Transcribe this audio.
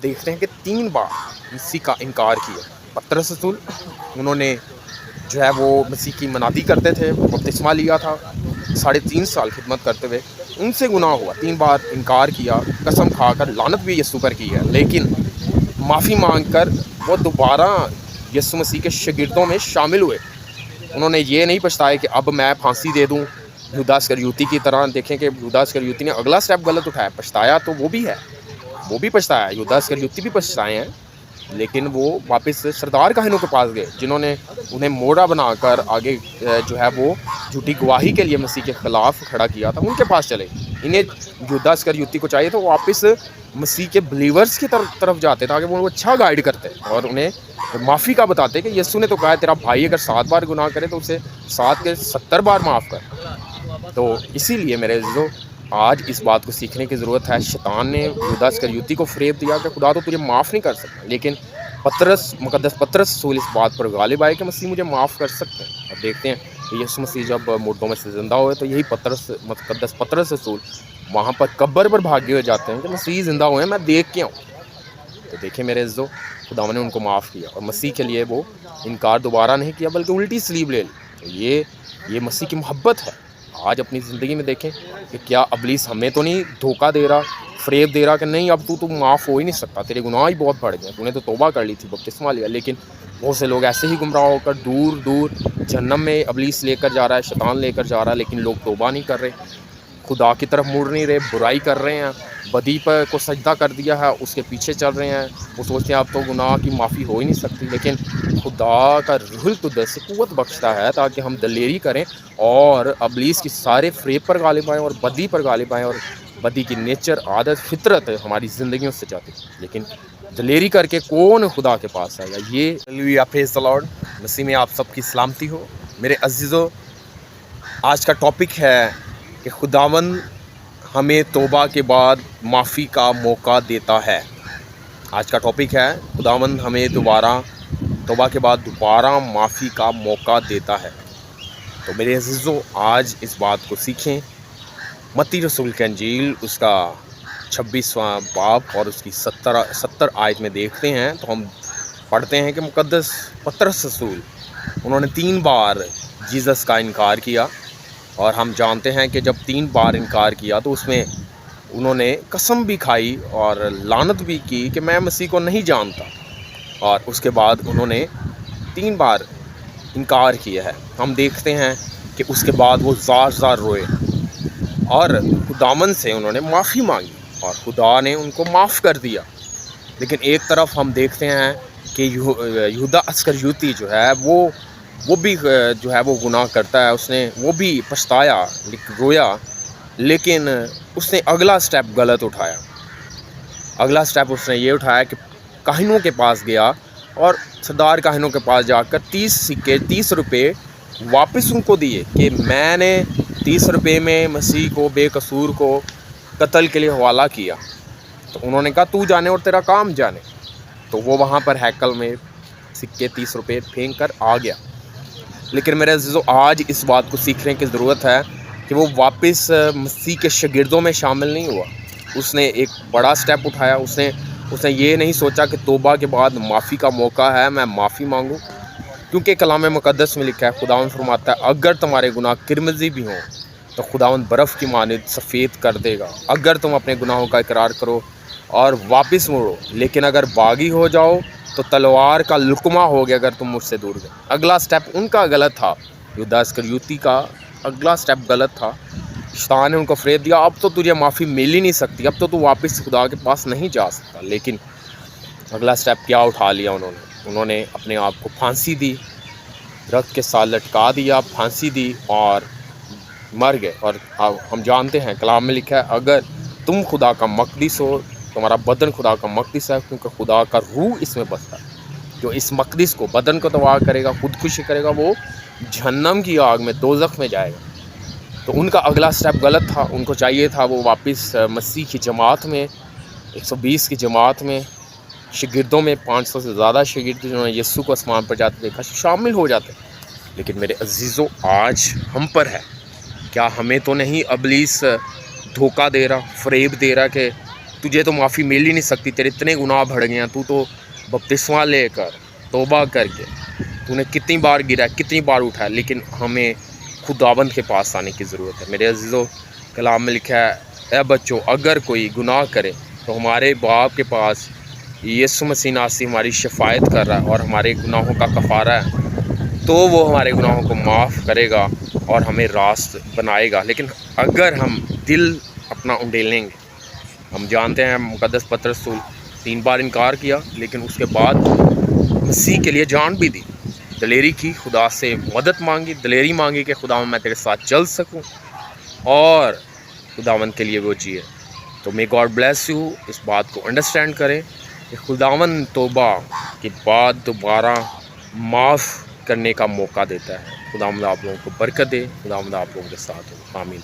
دیکھتے ہیں کہ 3 بار مسیح کا انکار کیا۔ پطرس رسول، انہوں نے جو ہے وہ مسیح کی منادی کرتے تھے، بپتسمہ لیا تھا، 3.5 سال خدمت کرتے ہوئے ان سے گناہ ہوا، 3 بار انکار کیا، قسم کھا کر لعنت بھی یسوع پر کی ہے، لیکن معافی مانگ کر وہ دوبارہ یسوع مسیح کے شاگردوں میں شامل ہوئے۔ انہوں نے یہ نہیں پچھتایا کہ اب میں پھانسی دے دوں یہودا اسکریوتی کی طرح۔ دیکھیں کہ یہودا اسکریوتی نے اگلا سٹیپ غلط اٹھایا، پچھتایا تو وہ بھی ہے، وہ بھی پچھتایا، یہودا اسکریوتی بھی پچھتائے ہیں، لیکن وہ واپس سردار کاہنوں کے پاس گئے جنہوں نے انہیں موڑا بنا کر آگے جو ہے وہ جھوٹی گواہی کے لیے مسیح کے خلاف کھڑا کیا تھا، ان کے پاس چلے۔ انہیں یہودا اسکریوتی کو چاہیے تو واپس مسیح کے بلیورز کی طرف جاتے تاکہ وہ اچھا گائیڈ کرتے اور انہیں معافی کا بتاتے کہ یسوع نے تو کہا ہے تیرا بھائی اگر 7 بار گناہ کرے تو اسے 7 کے 70 بار معاف کر۔ تو اسی لیے میرے عزیزو آج اس بات کو سیکھنے کی ضرورت ہے۔ شیطان نے یہودا اسکریوتی کو فریب دیا کہ خدا تو تجھے معاف نہیں کر سکتا، لیکن مقدس پطرس رسول اس بات پر غالب آئے کہ مسیح مجھے معاف کر سکتے ہیں۔ اب دیکھتے ہیں کہ یسوع مسیح جب مردوں میں سے زندہ ہوئے تو یہی مقدس پطرس رسول وہاں پر قبر پر بھاگے ہوئے جاتے ہیں کہ مسیح زندہ ہوئے ہیں، میں دیکھ کے آؤں۔ تو دیکھیں میرے عزیزو، خداوند نے ان کو معاف کیا اور مسیح کے لیے وہ انکار دوبارہ نہیں کیا بلکہ الٹی سلیب لے لی۔ تو یہ مسیح کی محبت ہے۔ آج اپنی زندگی میں دیکھیں کہ کیا ابلیس ہمیں تو نہیں دھوکہ دے رہا، فریب دے رہا کہ نہیں اب تو معاف ہو ہی نہیں سکتا، تیرے گناہ ہی بہت بڑھ گئے، تو نے تو توبہ کر لی تھی، بپتسمہ لیا، لیکن بہت سے لوگ ایسے ہی گمراہ ہو کر دور دور جہنم میں ابلیس لے کر جا رہا ہے، شیطان لے کر جا رہا ہے، لیکن لوگ توبہ نہیں کر رہے، خدا کی طرف مڑ نہیں رہے، برائی کر رہے ہیں، بدی پر کو سجدہ کر دیا ہے، اس کے پیچھے چل رہے ہیں۔ وہ سوچتے ہیں اب تو گناہ کی معافی ہو ہی نہیں سکتی، لیکن خدا کا روح القدس سے قوت بخشتا ہے تاکہ ہم دلیری کریں اور ابلیس کی سارے فریب پر غالب آئیں اور بدی پر غالب آئیں، اور بدی کی نیچر، عادت، فطرت ہماری زندگیوں سے جاتی ہے، لیکن دلیری کر کے کون خدا کے پاس آئے گا۔ یہ ہیلیلویا، پریز دی لارڈ، مسیح میں آپ سب کی سلامتی ہو۔ میرے عزیزو، آج کا ٹاپک ہے کہ خداوند ہمیں توبہ کے بعد معافی کا موقع دیتا ہے۔ آج کا ٹاپک ہے خداوند ہمیں توبہ کے بعد دوبارہ معافی کا موقع دیتا ہے۔ تو میرے عزیزو، آج اس بات کو سیکھیں۔ متی رسول کی انجیل اس کا 26واں باب اور اس کی 70 آیت میں دیکھتے ہیں تو ہم پڑھتے ہیں کہ مقدس پطرس رسول انہوں نے 3 بار جیزس کا انکار کیا، اور ہم جانتے ہیں کہ جب 3 بار انکار کیا تو اس میں انہوں نے قسم بھی کھائی اور لعنت بھی کی کہ میں مسیح کو نہیں جانتا، اور اس کے بعد انہوں نے 3 بار انکار کیا ہے۔ ہم دیکھتے ہیں کہ اس کے بعد وہ زار زار روئے اور خداوند سے انہوں نے معافی مانگی اور خدا نے ان کو معاف کر دیا۔ لیکن ایک طرف ہم دیکھتے ہیں کہ یہودا اسکریوتی جو ہے وہ بھی جو ہے وہ گناہ کرتا ہے، وہ بھی پچھتایا، رویا، لیکن اس نے اگلا سٹیپ غلط اٹھایا۔ اگلا سٹیپ اس نے یہ اٹھایا کہ کاہنوں کے پاس گیا اور سردار کاہنوں کے پاس جا کر 30 روپے واپس ان کو دیے کہ میں نے 30 روپے میں مسیح کو بے قصور کو قتل کے لیے حوالہ کیا۔ تو انہوں نے کہا تو جانے اور تیرا کام جانے۔ تو وہ وہاں پر ہیکل میں سکے 30 روپے پھینک کر آ گیا۔ لیکن میرے عزیزو، آج اس بات کو سیکھنے کی ضرورت ہے کہ وہ واپس مسیح کے شاگردوں میں شامل نہیں ہوا۔ اس نے ایک بڑا سٹیپ اٹھایا، اس نے یہ نہیں سوچا کہ توبہ کے بعد معافی کا موقع ہے، میں معافی مانگوں، کیونکہ کلام مقدس میں لکھا ہے، خداوند فرماتا ہے اگر تمہارے گناہ کرمزی بھی ہوں تو خداوند برف کی مانند سفید کر دے گا، اگر تم اپنے گناہوں کا اقرار کرو اور واپس مڑو، لیکن اگر باغی ہو جاؤ تو تلوار کا لقمہ ہو گیا اگر تم مجھ سے دور گئے۔ اگلا سٹیپ ان کا غلط تھا، یہودا اسکریوتی کا اگلا سٹیپ غلط تھا۔ شیطان نے ان کو فریب دیا اب تو تجھے معافی مل ہی نہیں سکتی، اب تو واپس خدا کے پاس نہیں جا سکتا۔ لیکن اگلا سٹیپ کیا اٹھا لیا انہوں نے اپنے آپ کو پھانسی دی، درخت کے ساتھ لٹکا دیا، پھانسی دی اور مر گئے۔ اور ہم جانتے ہیں کلام میں لکھا ہے اگر تم خدا کا مقدس ہو، تمہارا بدن خدا کا مقدس ہے، کیونکہ خدا کا روح اس میں بستا ہے۔ جو اس مقدس کو، بدن کو تباہ کرے گا، خودکشی کرے گا، وہ جہنم کی آگ میں، دوزخ میں جائے گا۔ تو ان کا اگلا سٹیپ غلط تھا۔ ان کو چاہیے تھا وہ واپس مسیح کی جماعت میں، 120 کی جماعت میں، شاگردوں میں 500 سے زیادہ شاگرد جنہوں نے یسوع کو آسمان پر جاتے دیکھا شامل ہو جاتے۔ لیکن میرے عزیزو، آج ہم پر ہے، کیا ہمیں تو نہیں ابلیس دھوکہ دے رہا، فریب دے رہا کہ تجھے تو معافی مل ہی نہیں سکتی، تیرے اتنے گناہ بڑھ گئے ہیں، تو بپتسمہ لے کر توبہ کر کے تو نے کتنی بار گرا ہے، کتنی بار اٹھا ہے، لیکن ہمیں خداوند کے پاس آنے کی ضرورت ہے۔ میرے عزیزو، کلام میں لکھا ہے اے بچوں اگر کوئی گناہ کرے تو ہمارے باپ کے پاس یسوع مسیح ناصری ہماری شفاعت کر رہا ہے اور ہمارے گناہوں کا کفارہ ہے، تو وہ ہمارے گناہوں کو معاف کرے گا اور ہمیں راست بنائے گا۔ لیکن اگر ہم دل اپنا انڈیلیں گے، ہم جانتے ہیں مقدس پطرس رسول 3 بار انکار کیا، لیکن اس کے بعد مسیح کے لیے جان بھی دی، دلیری کی، خدا سے مدد مانگی، دلیری مانگی کہ خداوند میں تیرے ساتھ چل سکوں اور خداوند کے لیے وہ جیے۔ تو may God bless you، اس بات کو انڈرسٹینڈ کریں کہ خداوند توبہ کے بعد دوبارہ معاف کرنے کا موقع دیتا ہے۔ خداوند آپ لوگوں کو برکت دے، خداوند آپ لوگوں کے ساتھ ہو، آمین۔